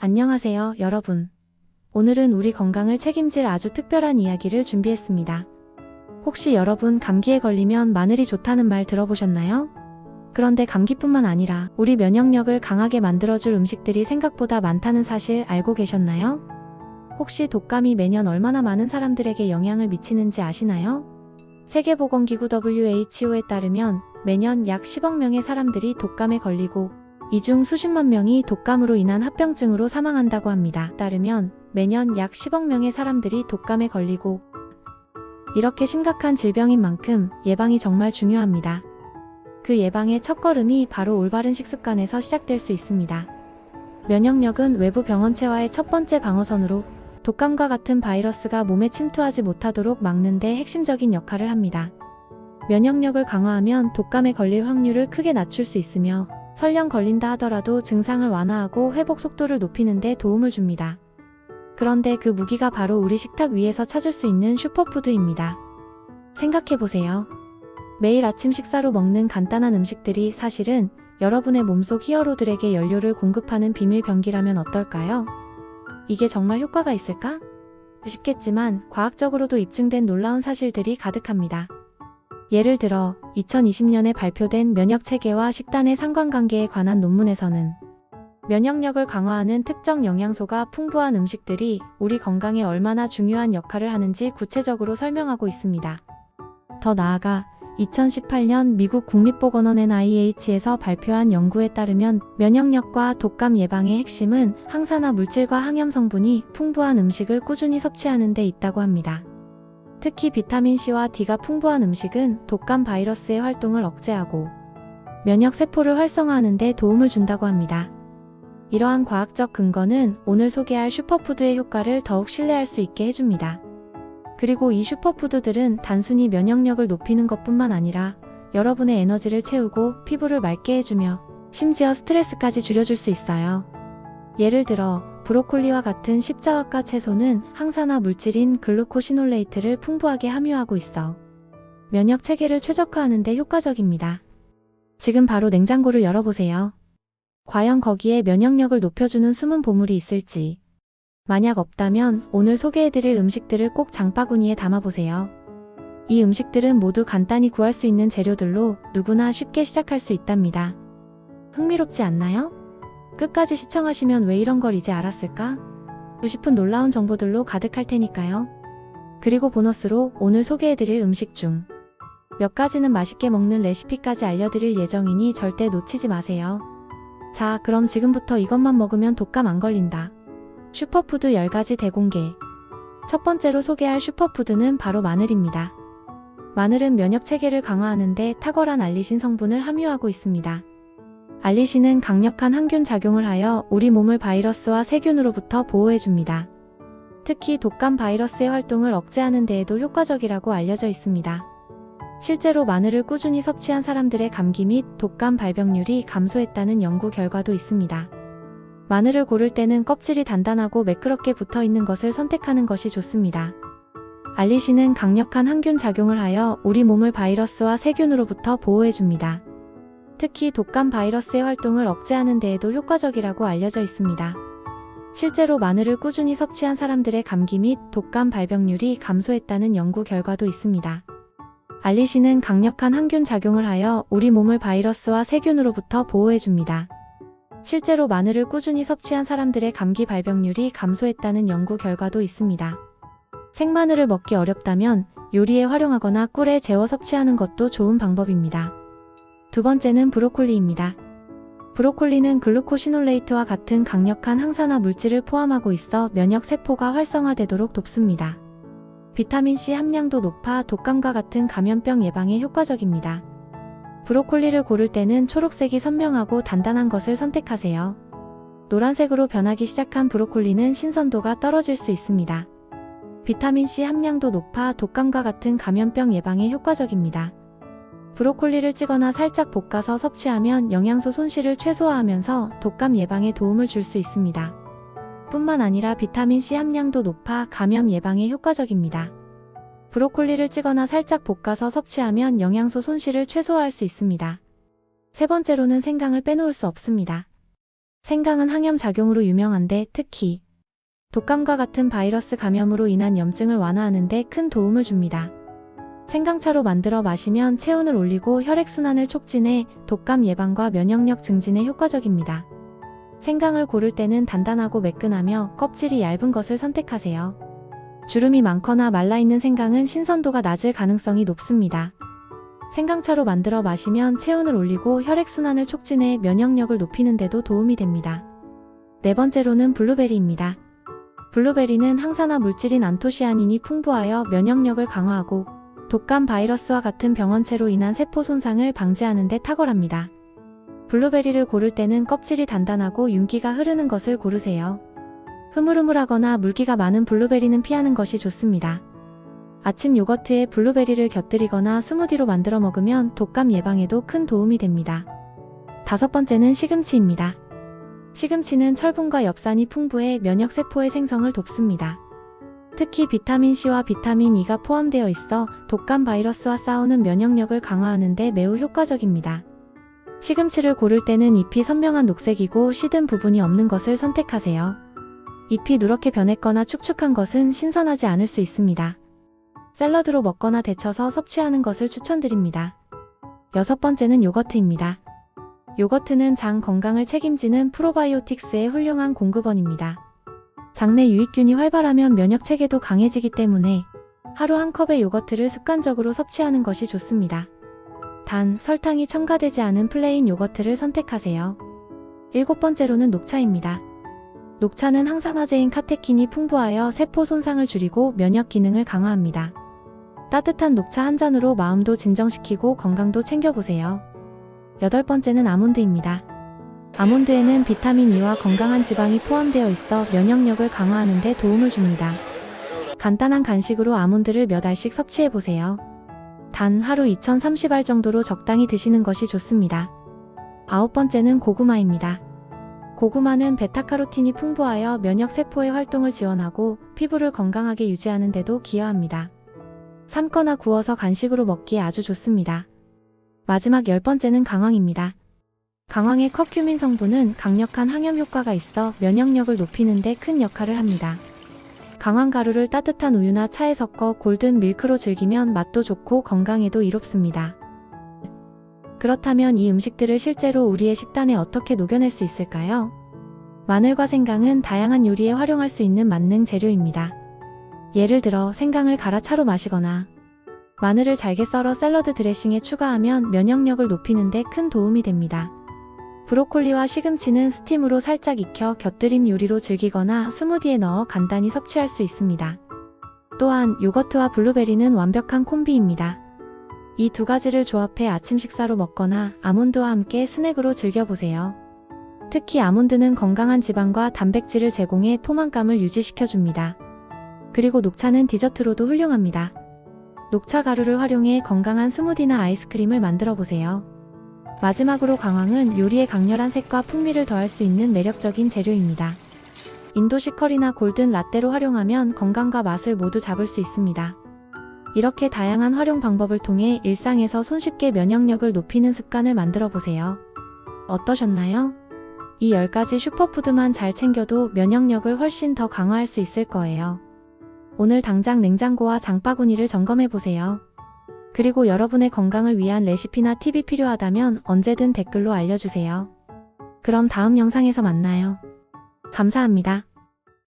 안녕하세요, 여러분. 오늘은 우리 건강을 책임질 아주 특별한 이야기를 준비했습니다. 혹시 여러분 감기에 걸리면 마늘이 좋다는 말 들어보셨나요? 그런데 감기뿐만 아니라 우리 면역력을 강하게 만들어줄 음식들이 생각보다 많다는 사실 알고 계셨나요? 혹시 독감이 매년 얼마나 많은 사람들에게 영향을 미치는지 아시나요? 세계보건기구 WHO에 따르면 매년 약 10억 명의 사람들이 독감에 걸리고 이 중 수십만 명이 독감으로 인한 합병증으로 사망한다고 합니다. 따르면 매년 약 10억 명의 사람들이 독감에 걸리고 이렇게 심각한 질병인 만큼 예방이 정말 중요합니다. 그 예방의 첫걸음이 바로 올바른 식습관에서 시작될 수 있습니다. 면역력은 외부 병원체와의 첫 번째 방어선으로 독감과 같은 바이러스가 몸에 침투하지 못하도록 막는 데 핵심적인 역할을 합니다. 면역력을 강화하면 독감에 걸릴 확률을 크게 낮출 수 있으며 설령 걸린다 하더라도 증상을 완화하고 회복 속도를 높이는 데 도움을 줍니다. 그런데 그 무기가 바로 우리 식탁 위에서 찾을 수 있는 슈퍼푸드입니다. 생각해보세요. 매일 아침 식사로 먹는 간단한 음식들이 사실은 여러분의 몸속 히어로들에게 연료를 공급하는 비밀 병기라면 어떨까요? 이게 정말 효과가 있을까? 쉽겠지만 과학적으로도 입증된 놀라운 사실들이 가득합니다. 예를 들어 2020년에 발표된 면역체계와 식단의 상관관계에 관한 논문에서는 면역력을 강화하는 특정 영양소가 풍부한 음식들이 우리 건강에 얼마나 중요한 역할을 하는지 구체적으로 설명하고 있습니다. 더 나아가 2018년 미국 국립보건원 NIH에서 발표한 연구에 따르면 면역력과 독감 예방의 핵심은 항산화 물질과 항염 성분이 풍부한 음식을 꾸준히 섭취하는 데 있다고 합니다. 특히 비타민C와 D가 풍부한 음식은 독감 바이러스의 활동을 억제하고 면역 세포를 활성화하는 데 도움을 준다고 합니다. 이러한 과학적 근거는 오늘 소개할 슈퍼푸드의 효과를 더욱 신뢰할 수 있게 해줍니다. 그리고 이 슈퍼푸드들은 단순히 면역력을 높이는 것뿐만 아니라 여러분의 에너지를 채우고 피부를 맑게 해주며 심지어 스트레스까지 줄여줄 수 있어요. 예를 들어 브로콜리와 같은 십자화과 채소는 항산화 물질인 글루코시놀레이트를 풍부하게 함유하고 있어 면역 체계를 최적화하는 데 효과적입니다. 지금 바로 냉장고를 열어보세요. 과연 거기에 면역력을 높여주는 숨은 보물이 있을지. 만약 없다면 오늘 소개해드릴 음식들을 꼭 장바구니에 담아보세요. 이 음식들은 모두 간단히 구할 수 있는 재료들로 누구나 쉽게 시작할 수 있답니다. 흥미롭지 않나요? 끝까지 시청하시면 왜 이런 걸 이제 알았을까? 싶은 놀라운 정보들로 가득할 테니까요. 그리고 보너스로 오늘 소개해드릴 음식 중 몇 가지는 맛있게 먹는 레시피까지 알려드릴 예정이니 절대 놓치지 마세요. 자, 그럼 지금부터 이것만 먹으면 독감 안 걸린다. 슈퍼푸드 10가지 대공개. 첫 번째로 소개할 슈퍼푸드는 바로 마늘입니다. 마늘은 면역체계를 강화하는 데 탁월한 알리신 성분을 함유하고 있습니다. 알리신은 강력한 항균 작용을 하여 우리 몸을 바이러스와 세균으로부터 보호해줍니다. 특히 독감 바이러스의 활동을 억제하는 데에도 효과적이라고 알려져 있습니다. 실제로 마늘을 꾸준히 섭취한 사람들의 감기 및 독감 발병률이 감소했다는 연구 결과도 있습니다. 마늘을 고를 때는 껍질이 단단하고 매끄럽게 붙어있는 것을 선택하는 것이 좋습니다. 알리신은 강력한 항균 작용을 하여 우리 몸을 바이러스와 세균으로부터 보호해줍니다. 특히 독감 바이러스의 활동을 억제하는 데에도 효과적이라고 알려져 있습니다. 실제로 마늘을 꾸준히 섭취한 사람들의 감기 및 독감 발병률이 감소했다는 연구 결과도 있습니다. 알리신은 강력한 항균 작용을 하여 우리 몸을 바이러스와 세균으로부터 보호해줍니다. 실제로 마늘을 꾸준히 섭취한 사람들의 감기 발병률이 감소했다는 연구 결과도 있습니다. 생마늘을 먹기 어렵다면 요리에 활용하거나 꿀에 재워 섭취하는 것도 좋은 방법입니다. 두 번째는 브로콜리입니다. 브로콜리는 글루코시놀레이트와 같은 강력한 항산화 물질을 포함하고 있어 면역 세포가 활성화되도록 돕습니다. 비타민C 함량도 높아 독감과 같은 감염병 예방에 효과적입니다. 브로콜리를 고를 때는 초록색이 선명하고 단단한 것을 선택하세요. 노란색으로 변하기 시작한 브로콜리는 신선도가 떨어질 수 있습니다. 비타민C 함량도 높아 독감과 같은 감염병 예방에 효과적입니다. 브로콜리를 찌거나 살짝 볶아서 섭취하면 영양소 손실을 최소화하면서 독감 예방에 도움을 줄 수 있습니다. 뿐만 아니라 비타민C 함량도 높아 감염 예방에 효과적입니다. 브로콜리를 찌거나 살짝 볶아서 섭취하면 영양소 손실을 최소화할 수 있습니다. 세 번째로는 생강을 빼놓을 수 없습니다. 생강은 항염 작용으로 유명한데 특히 독감과 같은 바이러스 감염으로 인한 염증을 완화하는 데 큰 도움을 줍니다. 생강차로 만들어 마시면 체온을 올리고 혈액순환을 촉진해 독감 예방과 면역력 증진에 효과적입니다. 생강을 고를 때는 단단하고 매끈하며 껍질이 얇은 것을 선택하세요. 주름이 많거나 말라있는 생강은 신선도가 낮을 가능성이 높습니다. 생강차로 만들어 마시면 체온을 올리고 혈액순환을 촉진해 면역력을 높이는 데도 도움이 됩니다. 네 번째로는 블루베리입니다. 블루베리는 항산화 물질인 안토시아닌이 풍부하여 면역력을 강화하고 독감 바이러스와 같은 병원체로 인한 세포 손상을 방지하는 데 탁월합니다. 블루베리를 고를 때는 껍질이 단단하고 윤기가 흐르는 것을 고르세요. 흐물흐물하거나 물기가 많은 블루베리는 피하는 것이 좋습니다. 아침 요거트에 블루베리를 곁들이거나 스무디로 만들어 먹으면 독감 예방에도 큰 도움이 됩니다. 다섯 번째는 시금치입니다. 시금치는 철분과 엽산이 풍부해 면역세포의 생성을 돕습니다. 특히 비타민C와 비타민 E가 포함되어 있어 독감 바이러스와 싸우는 면역력을 강화하는 데 매우 효과적입니다. 시금치를 고를 때는 잎이 선명한 녹색이고 시든 부분이 없는 것을 선택하세요. 잎이 누렇게 변했거나 축축한 것은 신선하지 않을 수 있습니다. 샐러드로 먹거나 데쳐서 섭취하는 것을 추천드립니다. 여섯 번째는 요거트입니다. 요거트는 장 건강을 책임지는 프로바이오틱스의 훌륭한 공급원입니다. 장내 유익균이 활발하면 면역체계도 강해지기 때문에 하루 한 컵의 요거트를 습관적으로 섭취하는 것이 좋습니다. 단, 설탕이 첨가되지 않은 플레인 요거트를 선택하세요. 일곱 번째로는 녹차입니다. 녹차는 항산화제인 카테킨이 풍부하여 세포 손상을 줄이고 면역 기능을 강화합니다. 따뜻한 녹차 한 잔으로 마음도 진정시키고 건강도 챙겨보세요. 여덟 번째는 아몬드입니다. 아몬드에는 비타민 E와 건강한 지방이 포함되어 있어 면역력을 강화하는 데 도움을 줍니다. 간단한 간식으로 아몬드를 몇 알씩 섭취해보세요. 단 하루 2030알 정도로 적당히 드시는 것이 좋습니다. 아홉 번째는 고구마입니다. 고구마는 베타카로틴이 풍부하여 면역세포의 활동을 지원하고 피부를 건강하게 유지하는 데도 기여합니다. 삶거나 구워서 간식으로 먹기에 아주 좋습니다. 마지막 열 번째는 강황입니다. 강황의 커큐민 성분은 강력한 항염 효과가 있어 면역력을 높이는 데 큰 역할을 합니다. 강황 가루를 따뜻한 우유나 차에 섞어 골든 밀크로 즐기면 맛도 좋고 건강에도 이롭습니다. 그렇다면 이 음식들을 실제로 우리의 식단에 어떻게 녹여낼 수 있을까요? 마늘과 생강은 다양한 요리에 활용할 수 있는 만능 재료입니다. 예를 들어 생강을 갈아 차로 마시거나 마늘을 잘게 썰어 샐러드 드레싱에 추가하면 면역력을 높이는 데 큰 도움이 됩니다. 브로콜리와 시금치는 스팀으로 살짝 익혀 곁들임 요리로 즐기거나 스무디에 넣어 간단히 섭취할 수 있습니다. 또한 요거트와 블루베리는 완벽한 콤비입니다. 이 두 가지를 조합해 아침 식사로 먹거나 아몬드와 함께 스낵으로 즐겨보세요. 특히 아몬드는 건강한 지방과 단백질을 제공해 포만감을 유지시켜줍니다. 그리고 녹차는 디저트로도 훌륭합니다. 녹차 가루를 활용해 건강한 스무디나 아이스크림을 만들어보세요. 마지막으로 강황은 요리에 강렬한 색과 풍미를 더할 수 있는 매력적인 재료입니다. 인도식 커리나 골든 라떼로 활용하면 건강과 맛을 모두 잡을 수 있습니다. 이렇게 다양한 활용 방법을 통해 일상에서 손쉽게 면역력을 높이는 습관을 만들어보세요. 어떠셨나요? 이 10가지 슈퍼푸드만 잘 챙겨도 면역력을 훨씬 더 강화할 수 있을 거예요. 오늘 당장 냉장고와 장바구니를 점검해보세요. 그리고 여러분의 건강을 위한 레시피나 팁이 필요하다면 언제든 댓글로 알려주세요. 그럼 다음 영상에서 만나요. 감사합니다.